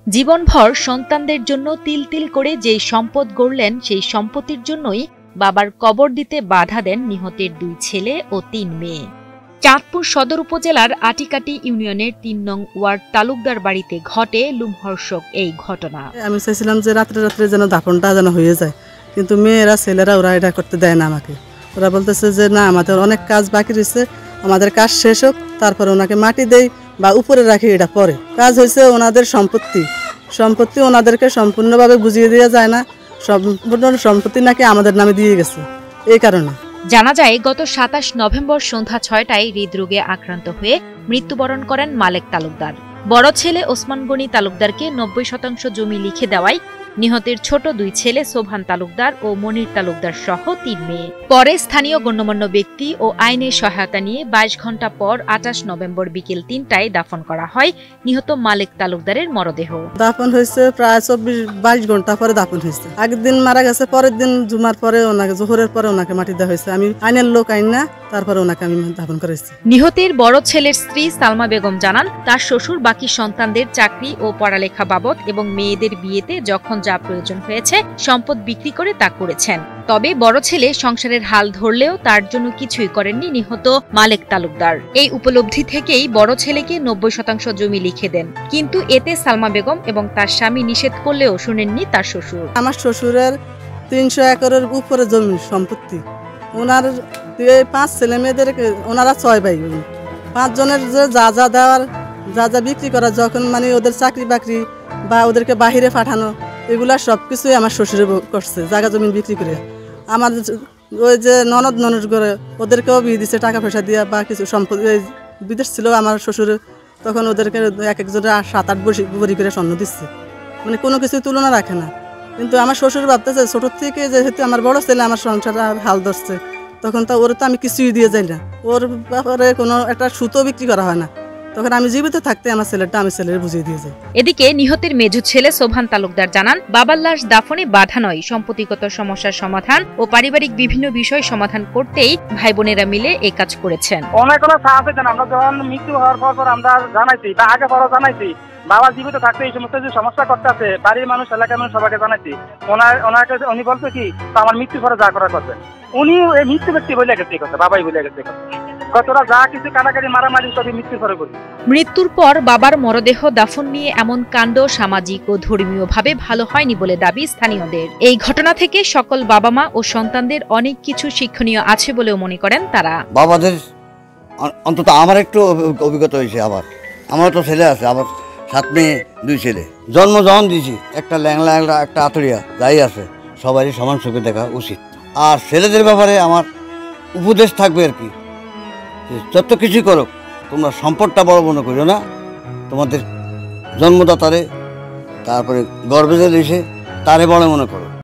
জীবনভর সন্তানদের জন্য তিল তিল করে যেই সম্পদ গড়লেন সেই সম্পত্তির জন্যই বাবার কবর দিতে বাধা দেন নিহতের 2 ছেলে ও 3 মেয়ে। চাঁদপুর সদর উপজেলার আটিকাটি ইউনিয়নের 3 নং ওয়ার্ড তালুকদার বাড়িতে ঘটে লোমহর্ষক এই ঘটনা। আমি চাইছিলাম যে রাত্রে রাত্রে যেন দাফনটা যেন হয়ে যায়, কিন্তু মেয়েরা ছেলেরা ওরা এটা করতে দেয় না আমাকে। ওরা বলতেছে যে না, আমাদের অনেক কাজ বাকি রয়েছে, আমাদের কাজ শেষ হোক, তারপরে ওনাকে মাটি দেই বা উপরে রাখি, এটা পরে কাজ হয়েছে। ওনাদের সম্পত্তি ওনাদেরকে সম্পূর্ণভাবে বুঝিয়ে দেওয়া যায় না, সম্পূর্ণ সম্পত্তি নাকি আমাদের নামে দিয়ে গেছে। এই কারণে জানা যায় গত 27 নভেম্বর সন্ধ্যা 6টায় হৃদরোগে আক্রান্ত হয়ে মৃত্যুবরণ করেন মালেক তালুকদার। বড় ছেলে ওসমান গনি তালুকদারকে 90% জমি লিখে দেওয়ায় নিহতের ছোট 2 ছেলে সোভান তালুকদার ও মনির তালুকদার সহ 3 মেয়ে। পরে স্থানীয় গণ্যমান্য ব্যক্তি ও আইনের সহায়তা নিয়ে 22 ঘণ্টা পর 28 নভেম্বর বিকেল 3টায় দাফন করা হয় নিহত মালেক তালুকদারের মরদেহ। দাফন হয়েছে প্রায় 24-22 ঘন্টা পরে দাফন হয়েছে। আগের দিন মারা গেছে, পরের দিন জুমার পরে ওনাকে জোহরের পরে ওনাকে মাটি দেওয়া হয়েছে। আমি আইনের লোক আইন না, তারপরে ওনাকে আমি দাফন করেছি। নিহতের বড় ছেলের স্ত্রী সালমা বেগম জানান, তার শ্বশুর বাকি সন্তানদের চাকরি ও পড়ালেখা বাবদ এবং মেয়েদের বিয়েতে যখন যা প্রয়োজন হয়েছে সম্পদ বিক্রি করে তা করেছেন। তবে বড় ছেলে সংসারের হাল ধরলেও তার জন্য কিছুই করেননি নিহত মালেক তালুকদার। এই উপলব্ধি থেকেই বড় ছেলেকে 90% জমি লিখে দেন, কিন্তু এতে সালমা বেগম এবং তার স্বামী নিষেধ করলেও শুনেননি তার শ্বশুর। আমার শ্বশুরের 300 একরের উপরে জমি সম্পত্তি। ওনার 5 ছেলে মেয়েদের, ওনারা 6 ভাই, 5 জনের যে যা যা দেওয়ার, যা যা বিক্রি করা, যখন মানে ওদের চাকরি বাকরি বা ওদেরকে বাহিরে পাঠানো, এগুলা সবকিছুই আমার শ্বশুরে করছে জায়গা জমি বিক্রি করে। আমার ওই যে ননদ করে ওদেরকেও বিয়ে দিচ্ছে টাকা পয়সা দিয়ে, বা কিছু সম্পত্তি বিদেশ ছিল আমার শ্বশুরে, তখন ওদেরকে এক একজনের 7-8 বড়ি করে স্বর্ণ দিচ্ছে, মানে কোনো কিছু তুলনা রাখে না। কিন্তু আমার শ্বশুর ভাবতেছে ছোটোর থেকে যেহেতু আমার বড় ছেলে আমার সংসার হাল ধরছে, তখন তো ওর তো আমি কিছুই দিয়ে যাই না, ওর ব্যাপারে কোনো একটা সুতো বিক্রি করা হয় না। তখন আমি জীবিত থাকতে আমার ছেলেটা আমি ছেলের বুঝিয়ে দিয়ে যাই। এদিকে নিহতের মেজো ছেলে সোভান তালুকদার জানান, বাবার লাশ দাফনে বাধা নয়, সম্পত্তিগত সমস্যার সমাধান ও পারিবারিক বিভিন্ন বিষয় সমাধান করতেই ভাই বোনেরা মিলে এই কাজ করেছেন। অনেক সাহায্য দেন, আমরা যখন মৃত্যু হওয়ার পর আমরা জানাইছি বা আগে পরও জানাইছি, বাবা জীবিত থাকতে এই সমস্ত যে সমস্যা করতে আছে বাড়ির মানুষ এলাকার মানুষ সবাইকে জানাইছি। ওনাকে উনি বলছে কি আমার মৃত্যুর পরে যা করা করবেন, উনি এই মৃত্যু ব্যক্তি বলে গেছে কথা, বাবাই বলে গেছে কথা, কতটা যা কিছু কাটাকাটি মারামারি সবই মৃত্যুর পরে করি। মৃত্যুর পর বাবার মরদেহ দাফন নিয়ে এমন কাণ্ড সামাজিক ও ধর্মীয়ভাবে ভালো হয়নি বলে দাবি স্থানীয়দের। এই ঘটনা থেকে সকল বাবা মা ও সন্তানদের অনেক কিছু শিক্ষণীয় আছে বলেও মনে করেন তারা। বাবাদের অন্তত আমার একটু অভিজ্ঞতা হয়েছে, আমার তো ছেলে আছে, আমার 7 মেয়ে 2 ছেলে। জন্ম যখন দিয়েছি, একটা ল্যাংলা একটা আতরিয়া যাই আছে, সবারই সমান চোখে দেখা উচিত। আর ছেলেদের ব্যাপারে আমার উপদেশ থাকবে আর কি, যত কিছুই করো তোমরা সম্পদটা বড় মনে করো না, তোমাদের জন্মদাতারে, তারপরে গর্ভে যে এসে তারে বড় মনে করো।